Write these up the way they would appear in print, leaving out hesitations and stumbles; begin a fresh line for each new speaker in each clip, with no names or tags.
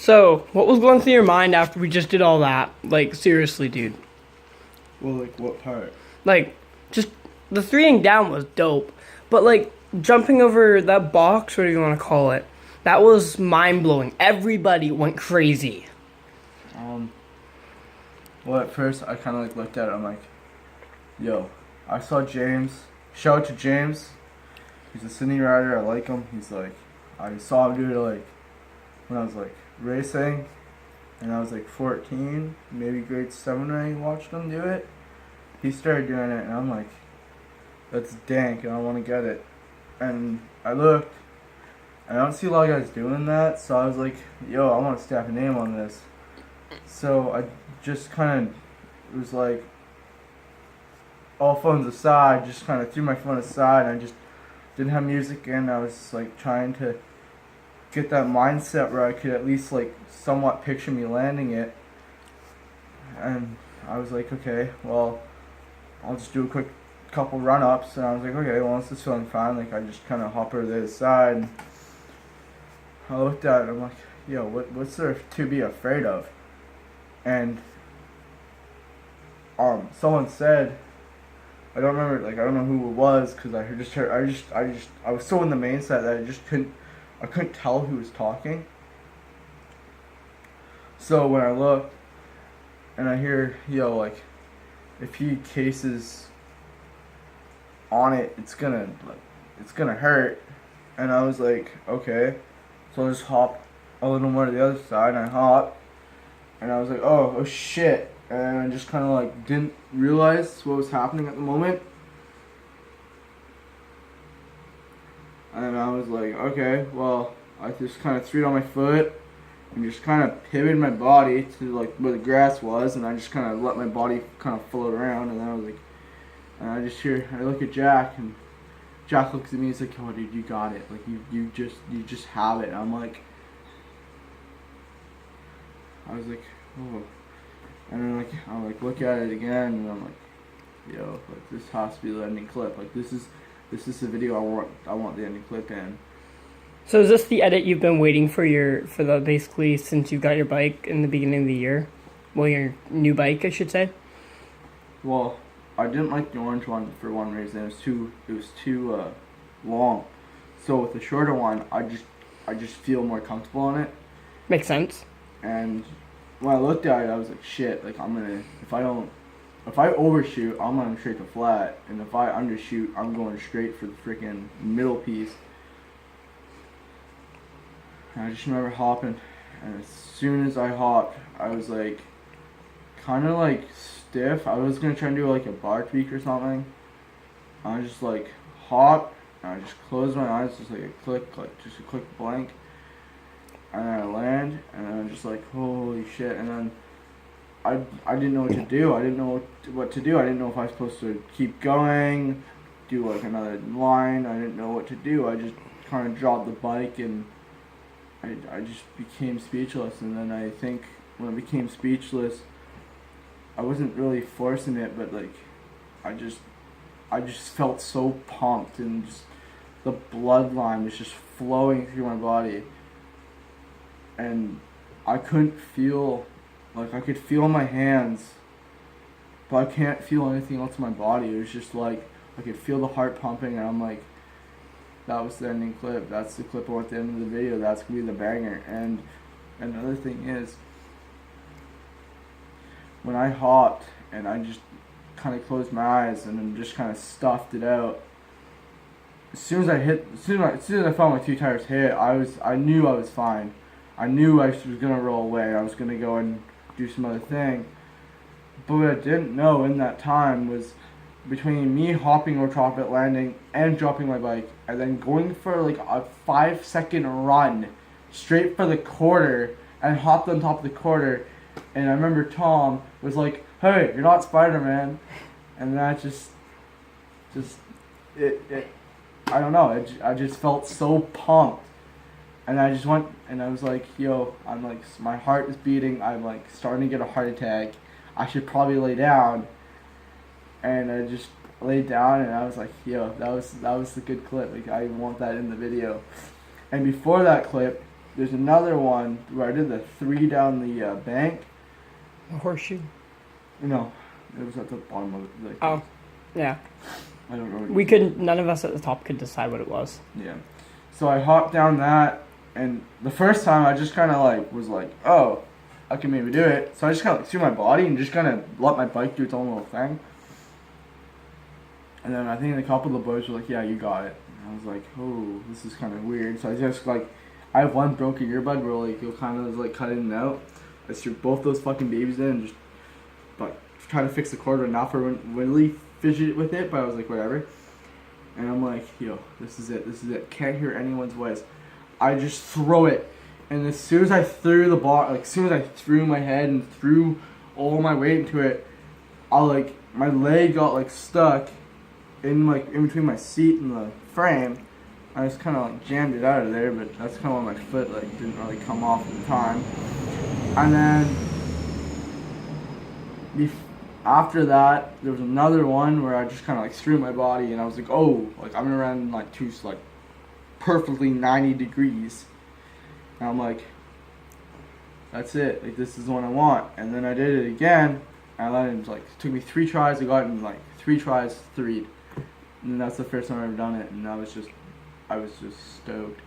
So, what was going through your mind after we just did all that? Like, seriously, dude.
Well, like, what part?
Like, just the threeing down was dope. But, like, jumping over that box, whatever you want to call it, that was mind blowing. Everybody went crazy.
Well, at first, I kind of, like, looked at it. I'm like, yo, I saw James. Shout out to James. He's a Sydney rider. I like him. He's, like, I saw him do it, like, when I was, like, racing. And I was, like, 14, maybe grade 7 when I watched him do it. He started doing it, and I'm like, that's dank, and I want to get it. And I looked, and I don't see a lot of guys doing that, so I was like, yo, I want to stamp a name on this. So I just kind of was like, all phones aside, just kind of threw my phone aside, and I just didn't have music in. I was like trying to get that mindset where I could at least like somewhat picture me landing it. And I was like, okay, well, I'll just do a quick couple run-ups. And I was like, okay, well, this is feeling fine. Like, I just kind of hop over to the other side. And I looked at it, and I'm like, yo, what's there to be afraid of? And someone said, I don't remember, like, I don't know who it was, because I was so in the main set that I couldn't tell who was talking. So when I looked, and I hear, yo, like, if he cases on it, it's gonna hurt. And I was like, okay. So I just hop a little more to the other side, and I hop, and I was like, oh shit. And I just kind of like didn't realize what was happening at the moment. And I was like, okay, well, I just kind of threw it on my foot and just kind of pivoted my body to like where the grass was, and I just kind of let my body kind of float around. And then I was like, and I look at Jack, and Jack looks at me, he's like, oh dude, you got it, like you just have it. And I'm like, I was like, oh. And then like I like look at it again, and I'm like, yo, like this has to be the ending clip. Like this is the video I want the ending clip in.
So is this the edit you've been waiting for basically since you got your bike in the beginning of the year? Well, your new bike, I should say.
Well, I didn't like the orange one for one reason. It was too long. So with the shorter one, I just feel more comfortable on it.
Makes sense.
And when I looked at it, I was like, shit, like if I overshoot, I'm going straight to flat, and if I undershoot, I'm going straight for the freaking middle piece. And I just remember hopping, and as soon as I hopped, I was like, kind of like stiff. I was going to try and do like a bar tweak or something. I just like hop, and I just closed my eyes, just like a click, like just a quick blank. And then I land, and then I'm just like, holy shit. And then I didn't know what to do. I didn't know what to do. I didn't know if I was supposed to keep going, do like another line. I didn't know what to do. I just kind of dropped the bike, and I just became speechless. And then I think when I became speechless, I wasn't really forcing it, but like I just felt so pumped, and just the bloodline was just flowing through my body. And I couldn't feel, like I could feel my hands, but I can't feel anything else in my body. It was just like, I could feel the heart pumping, and I'm like, that was the ending clip. That's the clip I want at the end of the video. That's going to be the banger. And another thing is, when I hopped, and I just kind of closed my eyes, and then just kind of stuffed it out, as soon as I felt my two tires hit, I knew I was fine. I knew I was going to roll away. I was going to go and do some other thing. But what I didn't know in that time was between me hopping over top of it, landing, and dropping my bike, and then going for like a 5-second run straight for the quarter, and hopped on top of the quarter. And I remember Tom was like, hey, you're not Spider-Man. And that I don't know, I just felt so pumped. And I just went, and I was like, yo, I'm like, my heart is beating, I'm like starting to get a heart attack. I should probably lay down. And I just laid down, and I was like, yo, that was a good clip. Like, I want that in the video. And before that clip, there's another one where I did the 3 down the bank.
A horseshoe.
No, it was at the bottom of it. Like,
Oh, yeah.
I don't know.
We couldn't. None of us at the top could decide what it was.
Yeah. So I hopped down that, and the first time I just kind of like was like, oh, I can maybe do it. So I just kind of like threw my body and just kind of let my bike do its own little thing. And then I think a couple of the boys were like, yeah, you got it. And I was like, oh, this is kind of weird. So I just like, I have one broken earbud where like you'll kind of like cut in and out. I threw both those fucking babies in and just like try to fix the cord, but not for really fidget with it. But I was like, whatever. And I'm like, yo, this is it. Can't hear anyone's voice. I just throw it. And as soon as I threw the ball, like as soon as I threw my head and threw all my weight into it, my leg got like stuck in between my seat and the frame. I just kind of like jammed it out of there, but that's kind of why my foot like didn't really come off in time. And then after that, there was another one where I just kind of like threw my body, and I was like, oh, like I'm gonna run like perfectly 90 degrees. And I'm like, that's it. Like this is the one I want. And then I did it again, and then it took me 3 tries. I got in 3 tries, 3'd. And that's the first time I've ever done it, and I was just stoked.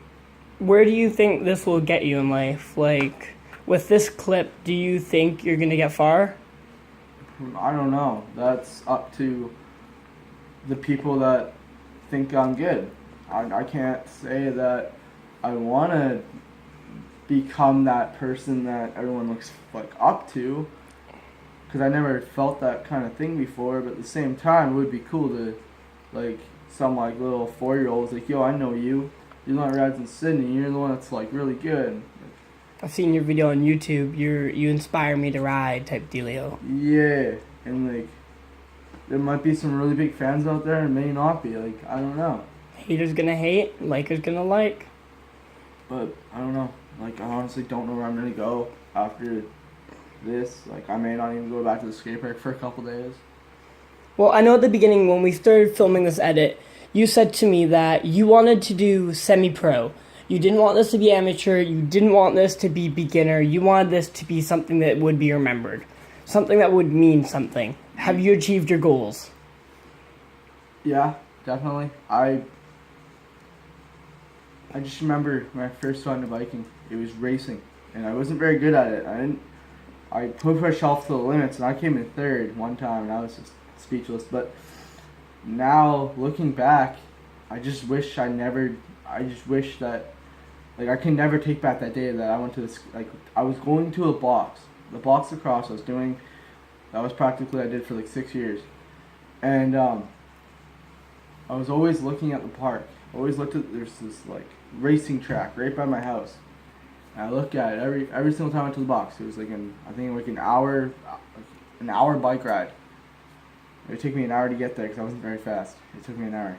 Where do you think this will get you in life? Like, with this clip, do you think you're gonna get far?
I don't know. That's up to the people that think I'm good. I can't say that I want to become that person that everyone looks like up to, because I never felt that kind of thing before. But at the same time, it would be cool to some little 4-year-olds like, yo, I know you. You're the one that rides in Sydney. You're the one that's really good.
I've seen your video on YouTube. You inspire me to ride type dealio.
Yeah, and there might be some really big fans out there, and may not be. I don't know.
Haters gonna hate, likers gonna like.
But I don't know. I honestly don't know where I'm gonna go after this. I may not even go back to the skate park for a couple days.
Well, I know at the beginning when we started filming this edit, you said to me that you wanted to do semi-pro. You didn't want this to be amateur. You didn't want this to be beginner. You wanted this to be something that would be remembered. Something that would mean something. Have you achieved your goals?
Yeah, definitely. I just remember when I first started biking, it was racing, and I wasn't very good at it. I pushed myself to the limits, and I came in 3rd one time, and I was just speechless. But now, looking back, I just wish that I can never take back that day that I went to this, I was going to the box lacrosse I was doing, that was practically I did for 6 years. And I was always looking at the park. I always looked at, there's this racing track right by my house. And I looked at it every single time I went to the box. It was an hour bike ride. It would take me an hour to get there because I wasn't very fast. It took me an hour.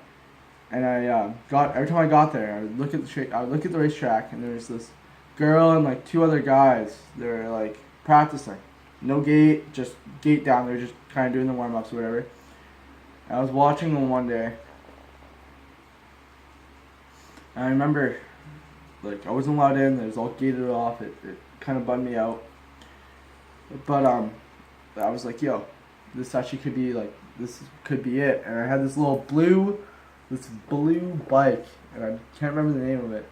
And every time I got there, I would look at the racetrack, and there was this girl and 2 other guys. They were practicing. No gate, just gate down. They were just kind of doing the warm ups or whatever. And I was watching them one day, and I remember I wasn't allowed in. It was all gated off. It kind of bummed me out. But I was like, yo, this actually could be this could be it. And I had this blue bike, and I can't remember the name of it.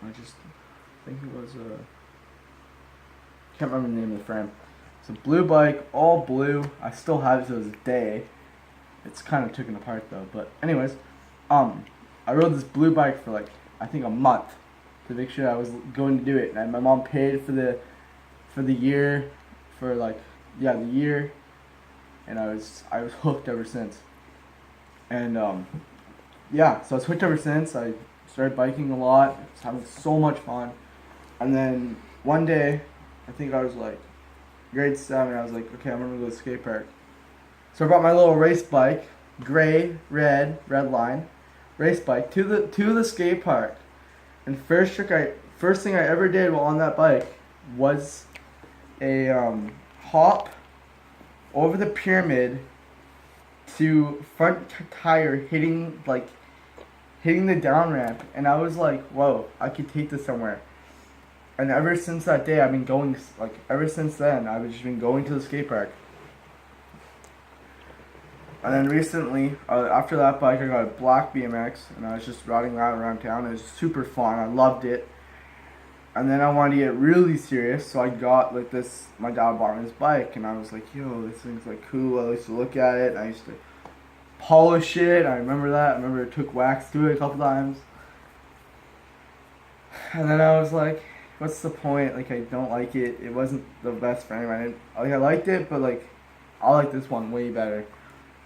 I just think it was can't remember the name of the frame. It's a blue bike, all blue. I still have it to this day. It's kind of taken apart though. But anyways, I rode this blue bike for I think a month to make sure I was going to do it. And my mom paid for the year, the year, and I was hooked ever since. And so I was hooked ever since. I started biking a lot. I was having so much fun. And then one day, I think I was grade 7. I was okay, I'm gonna go to the skate park. So I brought my little race bike, gray, red line, race bike to the skate park. And first thing I ever did while on that bike was a hop over the pyramid to front tire hitting hitting the down ramp, and I was like, whoa, I could take this somewhere. And ever since that day, I've been going, like, ever since then, I've just been going to the skate park. And then recently, after that bike, I got a black BMX, and I was just riding that around town. It was super fun. I loved it. And then I wanted to get really serious, so I got, like, this, my dad bought me this bike, and I was like, yo, this thing's, like, cool. I used to look at it, and I used to polish it. I remember that. I remember it took wax to it a couple times. And then I was like, what's the point? Like, I don't like it. It wasn't the best for anyone. I liked it, but, like, I like this one way better.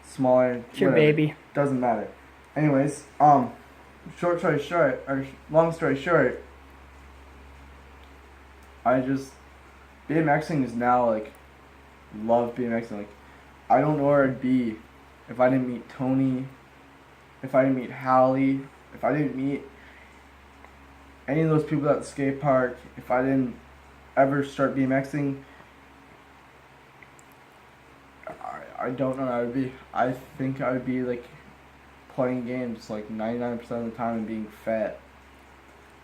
Smaller.
It's your baby.
Doesn't matter. Anyways, long story short, I just, BMXing is now, like, love BMXing. Like, I don't know where I'd be if I didn't meet Tony, if I didn't meet Hallie, if I didn't meet any of those people at the skate park, if I didn't ever start BMXing. I don't know where I would be. I think I would be, like, playing games, like, 99% of the time and being fat.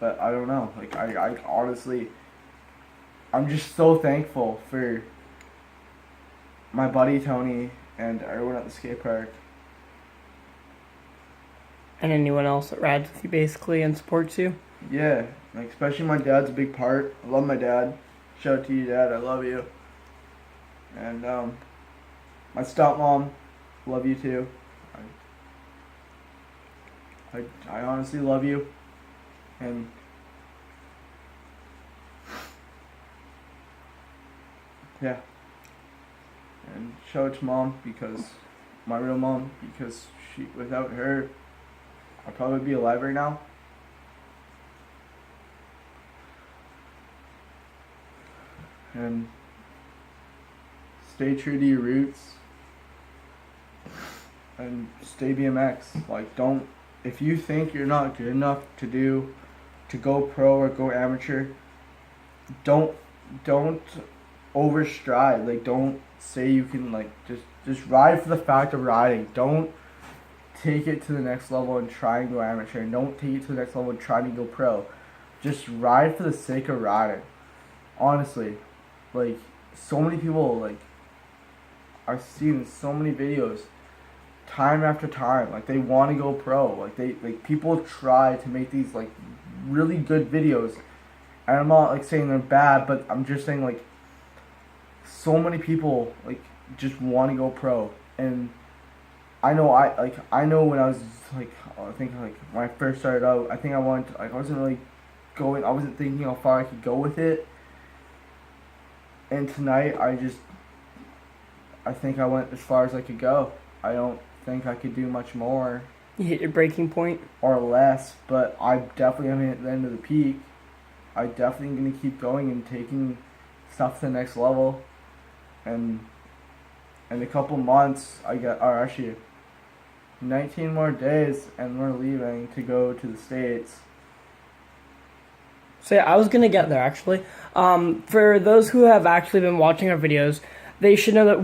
But I don't know. Like, I honestly, I'm just so thankful for my buddy Tony and everyone at the skate park.
And anyone else that rides with you, basically, and supports you.
Yeah, like, especially my dad's a big part. I love my dad. Shout out to you, Dad. I love you. And, my stepmom, love you too. I honestly love you. And yeah. And shout out to Mom, because my real mom, because without her, I'd probably be alive right now. And stay true to your roots. And stay BMX. Like, don't, if you think you're not good enough to go pro or go amateur, don't overstride. Like, don't say you can, like, just ride for the fact of riding. Don't take it to the next level and try and go amateur. And don't take it to the next level and try to go pro. Just ride for the sake of riding. Honestly, like, so many people, like, I've seen so many videos time after time, like, they want to go pro, like people try to make these, like, really good videos, and I'm not, like, saying they're bad, but I'm just saying, like, so many people, like, just want to go pro. And I know when I was, like, I think, like, when I first started out, I think I wanted to, like, I wasn't thinking how far I could go with it. And tonight, I think I went as far as I could go. I don't think I could do much more.
You hit your breaking point?
Or less, but I definitely am at the end of the peak. I definitely going to keep going and taking stuff to the next level. And in a couple months, actually 19 more days, and we're leaving to go to the States.
So yeah, I was going to get there, actually. For those who have actually been watching our videos, they should know that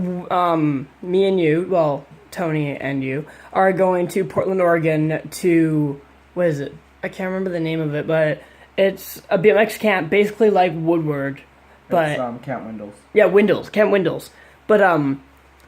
me and you, well, Tony and you, are going to Portland, Oregon to, what is it? I can't remember the name of it, but it's a BMX camp, basically like Woodward. But
It's Camp Windles.
Yeah, Camp Windles. But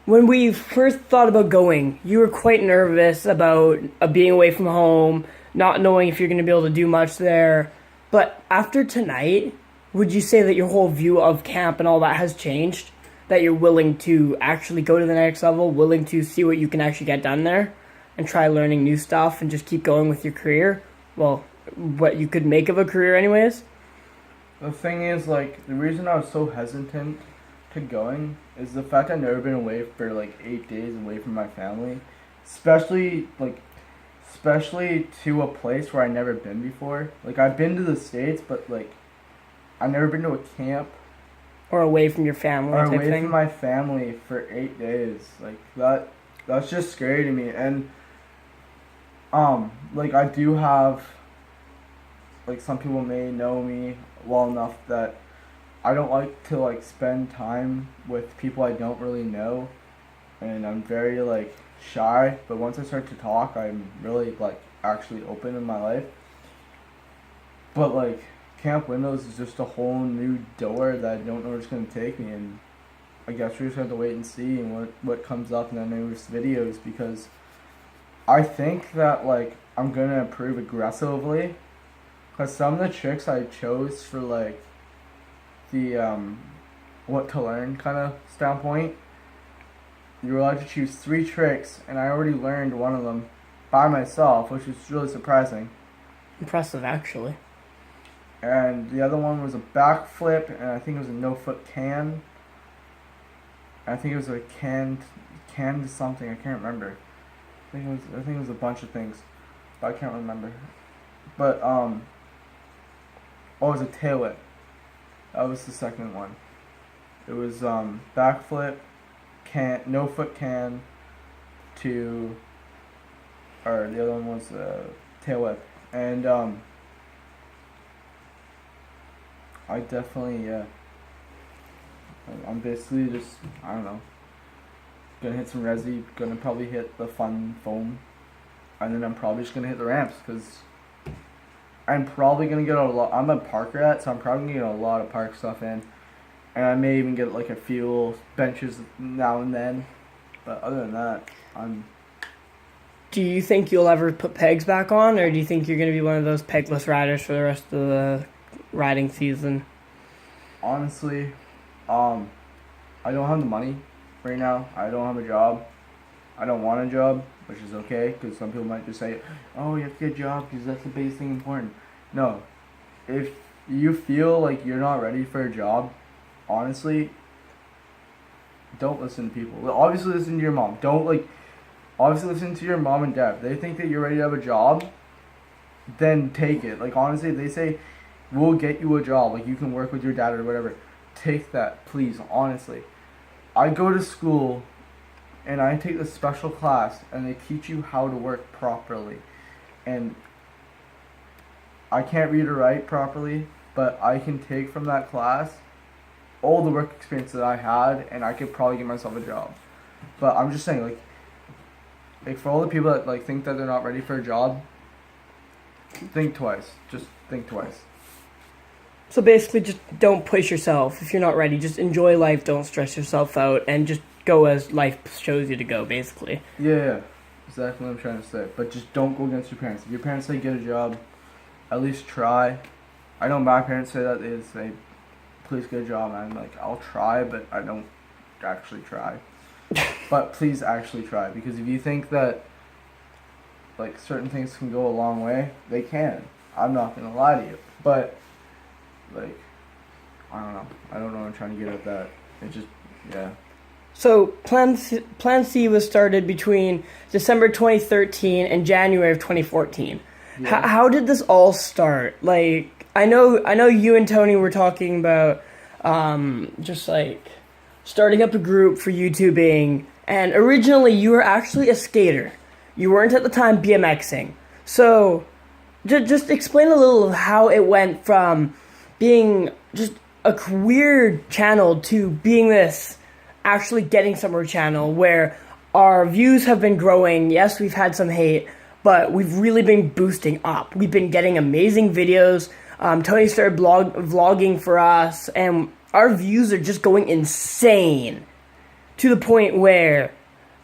when we first thought about going, you were quite nervous about being away from home, not knowing if you're going to be able to do much there. But after tonight, would you say that your whole view of camp and all that has changed? That you're willing to actually go to the next level, willing to see what you can actually get done there, and try learning new stuff and just keep going with your career? Well, what you could make of a career anyways?
The thing is, like, the reason I was so hesitant to going is the fact I've never been away for, like, 8 days away from my family. Especially to a place where I've never been before. Like, I've been to the States, but, like, I've never been to a camp.
Or away from your family
Or
type
away
thing?
from my family for 8 days. Like, that's just scary to me. And, like, I do have, like, some people may know me well enough that I don't like to, like, spend time with people I don't really know. And I'm very, like, shy. But once I start to talk, I'm really, like, actually open in my life. But like Camp Windows is just a whole new door that I don't know where it's gonna take me, and I guess we just have to wait and see and what comes up in the newest videos, because I think that like I'm gonna improve aggressively, because some of the tricks I chose for like the what to learn kind of standpoint, you were allowed to choose 3 tricks, and I already learned one of them by myself, which was really surprising.
Impressive, actually.
And the other one was a backflip, and I think it was a no-foot can. I think it was a canned something. I can't remember. I think it was a bunch of things, but I can't remember. But oh, it was a tail whip. That was the second one. It was backflip, no foot can, or the other one was tail whip, and I definitely I'm basically just, I don't know, gonna hit some resi, gonna probably hit the fun foam, and then I'm probably just gonna hit the ramps, because I'm probably gonna get a lot. I'm a park rat, so I'm probably gonna get a lot of park stuff in, and I may even get like a few benches now and then. But other than that,
Do you think you'll ever put pegs back on, or do you think you're gonna be one of those pegless riders for the rest of the riding season?
honestly, I don't have the money right now. I don't have a job. I don't want a job, which is okay, because some people might just say, oh, you have to get a job because that's the biggest thing important. No. If you feel like you're not ready for a job, honestly, don't listen to people. Obviously, listen to your mom. Obviously, listen to your mom and dad. If they think that you're ready to have a job, then take it. Like, honestly, if they say, we'll get you a job, like, you can work with your dad or whatever, take that, please, honestly. I go to school and I take this special class and they teach you how to work properly. And I can't read or write properly, but I can take from that class all the work experience that I had, and I could probably get myself a job. But I'm just saying, like for all the people that like think that they're not ready for a job, think twice. Just think twice.
So basically, just don't push yourself. If you're not ready, just enjoy life, don't stress yourself out, and just go as life shows you to go, basically.
Yeah, exactly what I'm trying to say. But just don't go against your parents. If your parents say get a job, at least try. I know my parents say that. They say, please get a job. And I'm like, I'll try, but I don't actually try. But please actually try. Because if you think that like certain things can go a long way, they can. I'm not going to lie to you. But like, I don't know what I'm trying to get at that. It just, yeah.
So Plan C was started between December 2013 and January of 2014.
Yeah.
How did this all start? Like, I know you and Tony were talking about just like starting up a group for YouTubing, and originally you were actually a skater. You weren't at the time BMXing. So just explain a little of how it went from being just a weird channel to being this actually getting somewhere channel where our views have been growing. Yes, we've had some hate, but we've really been boosting up. We've been getting amazing videos. Tony started vlogging for us, and our views are just going insane to the point where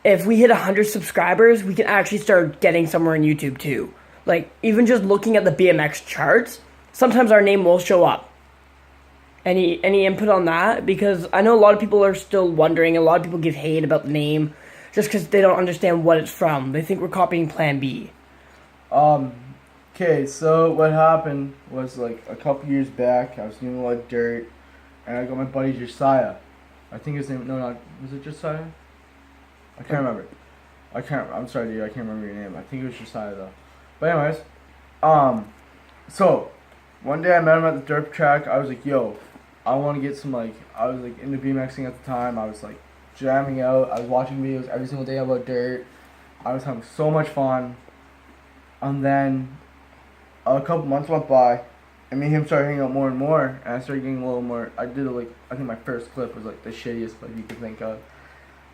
if we hit 100 subscribers, we can actually start getting somewhere on YouTube too. Like, even just looking at the BMX charts, sometimes our name will show up. Any input on that? Because I know a lot of people are still wondering, a lot of people give hate about the name just because they don't understand what it's from. They think we're copying Plan B.
Okay, so what happened was like a couple years back, I was doing a lot of dirt, and I got my buddy Josiah. I think his name, was it Josiah? I can't remember. I'm sorry dude, I can't remember your name. I think it was Josiah though. But anyways, so one day I met him at the dirt track. I was like, yo, I want to get some I was like into BMXing at the time. I was like jamming out. I was watching videos every single day about dirt. I was having so much fun. And then a couple months went by, and me and him started hanging out more and more, and I started getting a little more. I think my first clip was like the shittiest clip you could think of.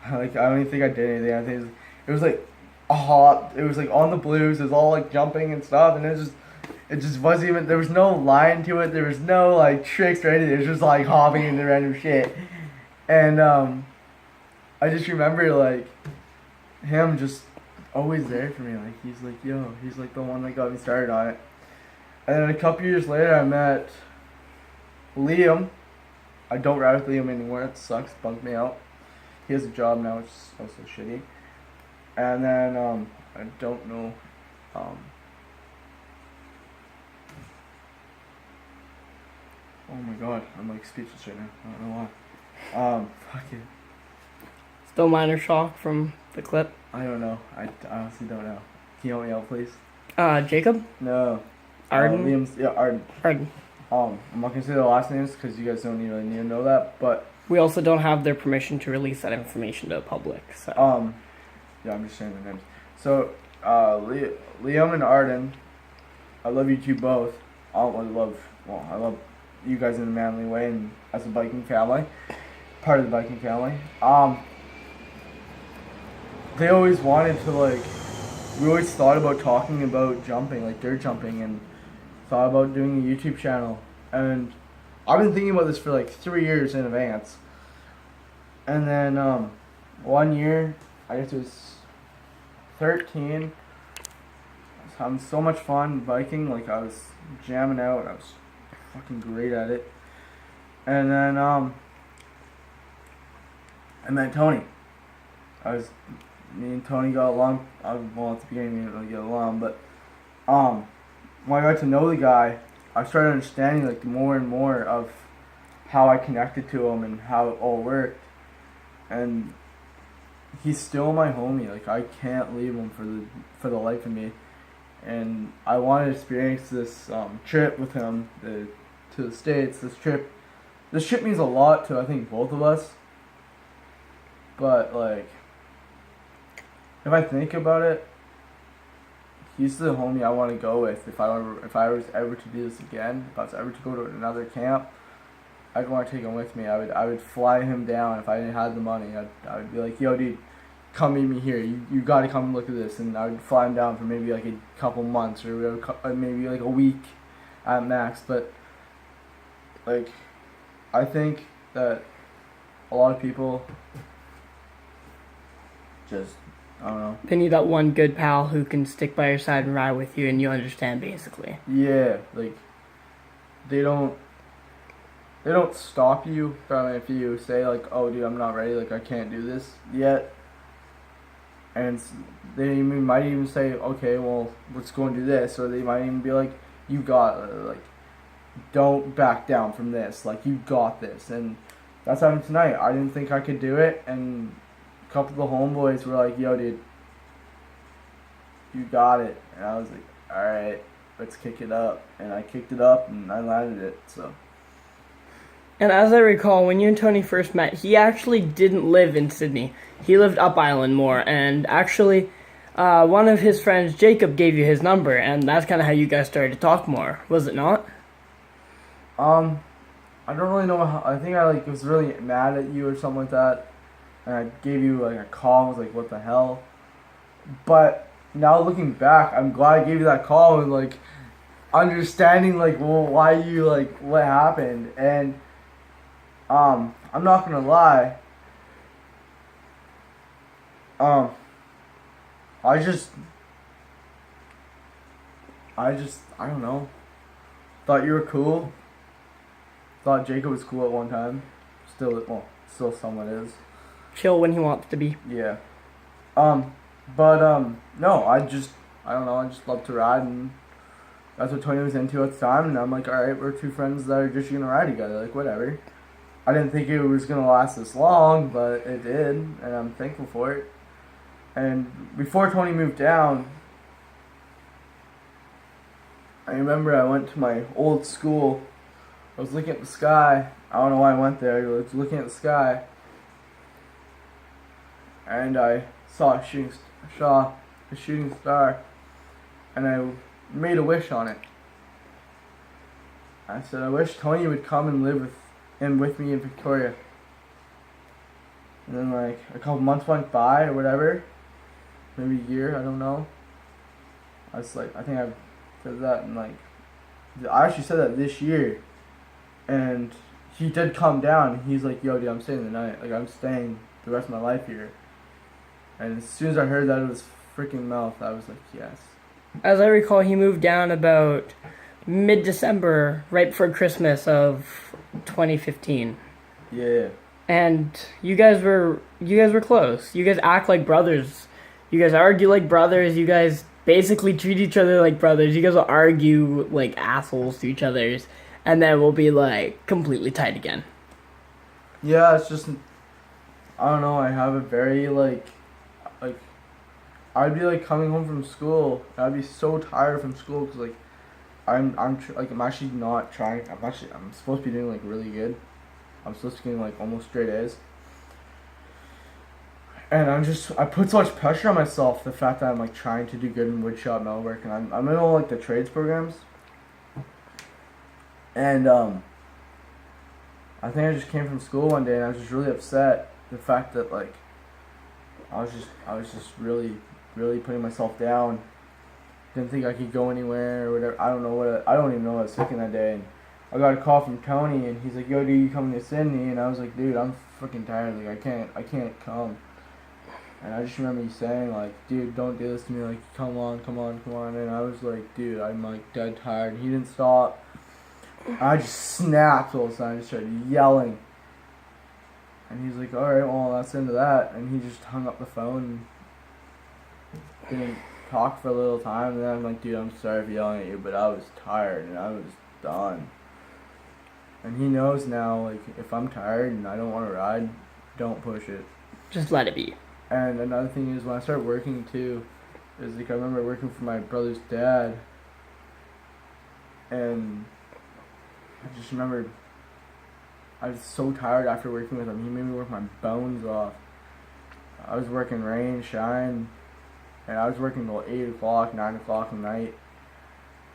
I don't even think I did anything. I think it was like hot. It was like on the blues. It was all like jumping and stuff, and it just wasn't even. There was no line to it. There was no like tricks or anything. It was just like hopping into random shit, and I just remember like him just always there for me. Like he's like he's like the one that got me started on it. And then a couple years later, I met Liam. I don't ride with Liam anymore. It sucks. Bumped me out. He has a job now, which is also shitty. And then I don't know. Oh my god, I'm like speechless right now. I don't know why. Fuck it.
Still minor shock from the clip.
I don't know. I honestly don't know. Can you help me out, please?
Jacob?
No.
Arden?
Liam's, yeah, Arden.
Arden.
I'm not gonna say their last names because you guys don't really need to know that, but
We also don't have their permission to release that information to the public, so.
yeah, I'm just saying their names. So, Liam and Arden, I love you two both. I love you guys in a manly way and as a biking family, part of the biking family. They always wanted to we always thought about talking about jumping, like dirt jumping, and thought about doing a YouTube channel. And I've been thinking about this for like 3 years in advance. And then 1 year, I guess it was 13, I was having so much fun biking, like I was jamming out, I was fucking great at it. And then I met Tony. Me and Tony got along. Well, at the beginning we didn't really get along, but when I got to know the guy, I started understanding like more and more of how I connected to him and how it all worked. And he's still my homie. Like I can't leave him for the life of me. And I wanted to experience this trip with him to the States. This trip means a lot to I think both of us. But like, if I think about it, he's the homie I want to go with. If I was ever to do this again, if I was ever to go to another camp, I'd want to take him with me. I would fly him down if I didn't have the money. I would be like, yo, dude, come meet me here. You got to come look at this. And I would fly him down for maybe like a couple months or whatever, maybe like a week at max. But like, I think that a lot of people just, I don't know.
They need that one good pal who can stick by your side and ride with you, and you understand, basically.
Yeah, like, they don't stop you from if you say, like, oh, dude, I'm not ready, like, I can't do this yet. And they might even say, okay, well, let's go and do this. Or they might even be like, you got it, like, don't back down from this, like, you got this. And that's happened tonight. I didn't think I could do it, and a couple of the homeboys were like, yo, dude, you got it. And I was like, alright, let's kick it up. And I kicked it up, and I landed it, so.
And as I recall, when you and Tony first met, he actually didn't live in Sydney. He lived up island more, and actually, one of his friends, Jacob, gave you his number, and that's kind of how you guys started to talk more, was it not?
I don't really know how, I think I was really mad at you or something like that, and I gave you like a call. I was like, what the hell? But now looking back, I'm glad I gave you that call and like understanding like, well, why you like what happened. And I'm not gonna lie, I don't know, thought you were cool. Thought Jacob was cool at one time. Still somewhat is.
Chill when he wants to be.
Yeah. No, I don't know, I just love to ride, and that's what Tony was into at the time, and I'm like, alright, we're two friends that are just gonna ride together, like, whatever. I didn't think it was gonna last this long, but it did, and I'm thankful for it. And before Tony moved down, I remember I went to my old school. I was looking at the sky. I don't know why I went there. I was looking at the sky, and I saw a shooting star, and I made a wish on it. I said, I wish Tony would come and live with me in Victoria. And then like a couple months went by or whatever, maybe a year. I don't know. I think I said that in like, I actually said that this year, and he did come down. He's like, "Yo, dude, I'm staying the night. Like, I'm staying the rest of my life here." And as soon as I heard that it was freaking mouth, I was like, "Yes."
As I recall, he moved down about mid-December, right before Christmas of 2015.
Yeah.
And you guys were close. You guys act like brothers. You guys argue like brothers. You guys basically treat each other like brothers. You guys will argue like assholes to each other's, and then we'll be like completely tight again.
Yeah, it's just, I don't know. I have a very like, I'd be like coming home from school. And I'd be so tired from school because like, I'm actually not trying. I'm supposed to be doing like really good. I'm supposed to be getting like almost straight A's. And I put so much pressure on myself, the fact that I'm like trying to do good in woodshop metalwork, and I'm in all like the trades programs. And I think I just came from school one day and I was just really upset, the fact that like I was just really putting myself down. Didn't think I could go anywhere or whatever. I don't even know what I was thinking that day. And I got a call from Tony, and he's like, "Yo, dude, you coming to Sydney?" And I was like, "Dude, I'm freaking tired. Like, I can't come." And I just remember you saying, like, "Dude, don't do this to me. Like, come on." And I was like, "Dude, I'm like dead tired." And he didn't stop. I just snapped all of a sudden. I just started yelling. And he's like, "All right, well, that's into that." And he just hung up the phone and didn't talk for a little time. And then I'm like, "Dude, I'm sorry for yelling at you, but I was tired and I was done." And he knows now, like, if I'm tired and I don't want to ride, don't push it.
Just let it be.
And another thing is, when I started working too, is like I remember working for my brother's dad, and I just remember I was so tired after working with him. He made me work my bones off. I was working rain, shine, and I was working till 8 o'clock, 9 o'clock at night,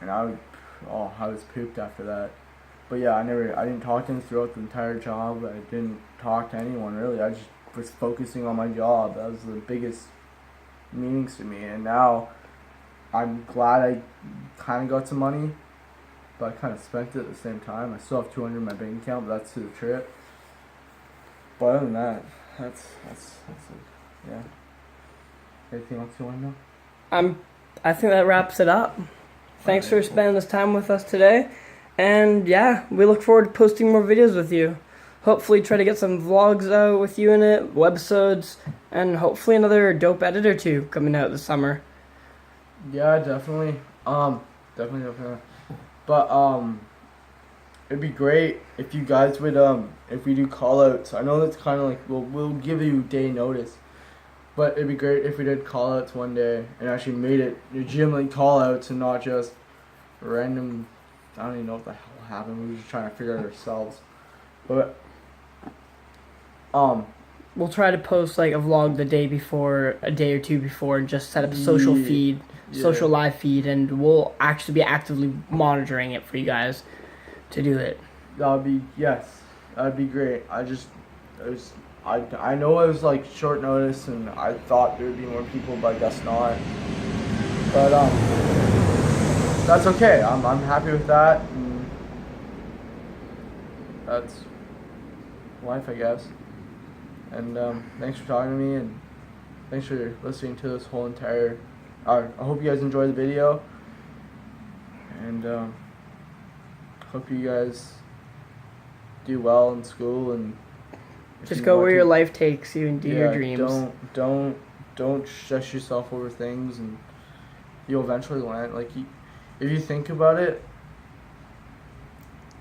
and I was pooped after that. But yeah, I didn't talk to him throughout the entire job. I didn't talk to anyone really. I just was focusing on my job. That was the biggest meanings to me. And now I'm glad I kind of got some money, but I kind of spent it at the same time. I still have $200 in my bank account, but that's to the trip. But other than that, that's it. Yeah. Anything else you want to know?
I think that wraps it up. Thanks for spending this time with us today. And yeah, we look forward to posting more videos with you. Hopefully try to get some vlogs out with you in it, webisodes, and hopefully another dope edit or two coming out this summer.
Yeah, definitely. Definitely. But it'd be great if you guys would if we do call outs. I know that's kind of like we'll give you day notice. But it'd be great if we did call outs one day and actually made it legitimately call outs and not just random. I don't even know what the hell happened. We were just trying to figure it out ourselves. But
we'll try to post like a vlog the day before, a day or two before, and just set up a social feed, social live feed, and we'll actually be actively monitoring it for you guys to do it.
That'd be great. I know it was like short notice, and I thought there would be more people, but I guess not. But that's okay. I'm happy with that. And that's life, I guess. And thanks for talking to me, and thanks for listening to this whole entire. I hope you guys enjoyed the video, and hope you guys do well in school, and
just go where your life takes you and do your dreams.
Don't stress yourself over things, and you'll eventually land. Like, if you think about it,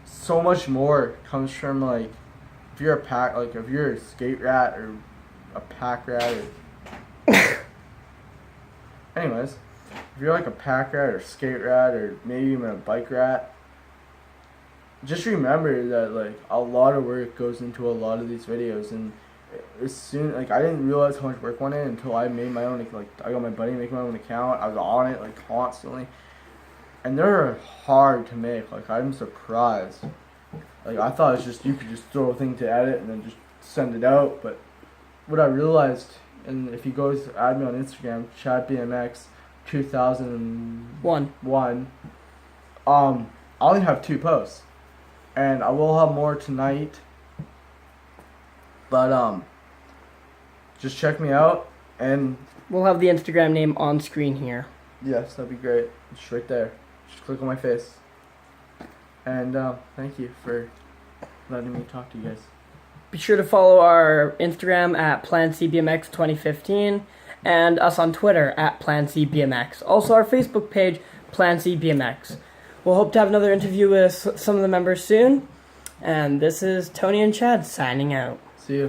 so much more comes from like, if you're a skate rat or a pack rat or anyways, if you're like a pack rat or skate rat or maybe even a bike rat, just remember that like a lot of work goes into a lot of these videos, and as soon I didn't realize how much work went in until I made my own, like I got my buddy make my own account. I was on it like constantly, and they're hard to make. Like, I'm surprised. Like, I thought it's just you could just throw a thing to edit and then just send it out, but what I realized And if you go add me on Instagram, ChadBMX2001. I only have 2 posts, and I will have more tonight. But just check me out, and
We'll have the Instagram name on screen here.
yes, that'd be great. It's right there. Just click on my face. And thank you for letting me talk to you guys.
Be sure to follow our Instagram at PlanCBMX2015 and us on Twitter at PlanCBMX. Also our Facebook page, PlanCBMX. We'll hope to have another interview with some of the members soon. And this is Tony and Chad signing out.
See you.